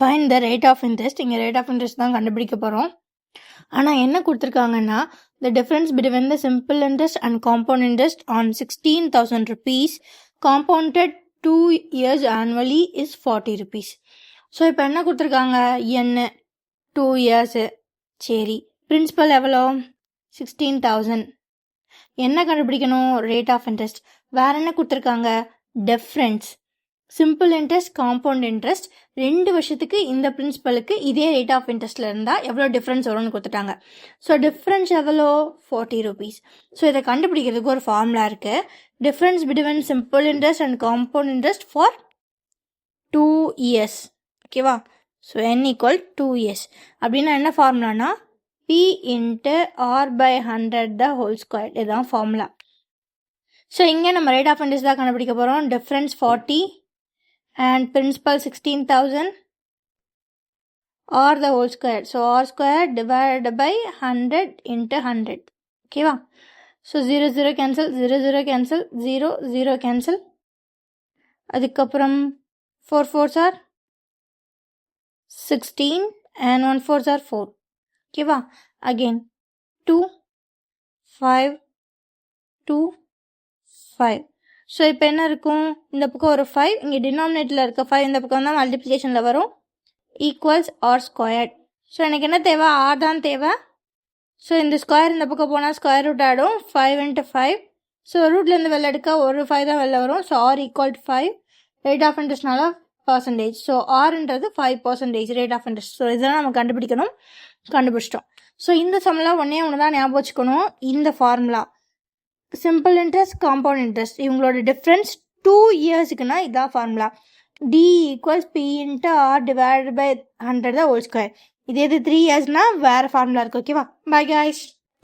Find the rate of interest. இங்கே rate of interest தான் கண்டுபிடிக்க போகிறோம். ஆனால் என்ன கொடுத்துருக்காங்கன்னா, the difference between the simple interest and compound interest on 16,000 rupees compounded 2 years annually is 40 rupees. So இப்போ என்ன கொடுத்துருக்காங்க, என்ன 2 years. சரி, பிரின்சிபல் எவ்வளோ 16,000. என்ன கண்டுபிடிக்கணும், ரேட் ஆஃப் இன்ட்ரெஸ்ட். வேற என்ன கொடுத்துருக்காங்க, difference. Simple interest, compound interest 2 வருஷத்துக்கு இந்த பிரின்சிபலுக்கு இதே ரேட் ஆஃப் இன்ட்ரெஸ்ட்ல இருந்தால் எவ்வளோ டிஃப்ரென்ஸ் வரும்னு கொடுத்துட்டாங்க. ஸோ டிஃப்ரென்ஸ் எவ்வளோ 40 rupees. ஸோ இதை கண்டுபிடிக்கிறதுக்கு ஒரு ஃபார்முலா இருக்கு. Difference between simple interest and compound interest for 2 years. ஓகேவா? So n = 2 years. அப்படின்னா என்ன ஃபார்முலானா P × R/100 the whole square. இதுதான் ஃபார்முலா. ஸோ இங்கே நம்ம ரேட் ஆஃப் இன்ட்ரெஸ்ட் தான் கண்டுபிடிக்க போகிறோம். Difference 40 and principal 16,000 or the whole square. So r square divided by 100 into 100. ஓகேவா? So 0 0 cancel, 0 0 cancel, 0 0 cancel. அதுக்கப்புறம் 4 4s are 16 and 1 4s are 4. ஓகேவா? again 2 5 2 5. So இப்போ என்ன இருக்கும், இந்த பக்கம் ஒரு 5, இங்கே டினாமினேட்டரில் இருக்க 5 இந்த பக்கம் தான் மல்டிப்ளிகேஷனில் வரும். Equals R squared. ஸோ எனக்கு என்ன தேவை, ஆர் தான் தேவை. ஸோ இந்த ஸ்கொயர் இந்த பக்கம் போனால் ஸ்கொயர் ரூட் ஆகிடும். 5 × 5. ஸோ ரூட்லேருந்து வெளில எடுக்க ஒரு 5 தான் வெளில வரும். So R = 5. ரேட் ஆஃப் இன்ட்ரெஸ்ட்னால பர்சன்டேஜ். ஸோ ஆர்ன்றது 5% ரேட் ஆஃப் இன்ட்ரெஸ்ட். ஸோ இதெல்லாம் நம்ம கண்டுபிடிக்கணும், கண்டுபிடிச்சிட்டோம். ஸோ இந்த சம்மில் ஒன்று தான் ஞாபகம் வச்சுக்கணும், இந்த formula simple interest, compound interest இவங்களோட டிஃப்ரென்ஸ் 2 yearsக்குன்னா இதான் formula. D = P × R divided by 100 the whole square. இதே இது 3 yearsனா வேறு ஃபார்முலா இருக்குது. ஓகேவா? Bye guys.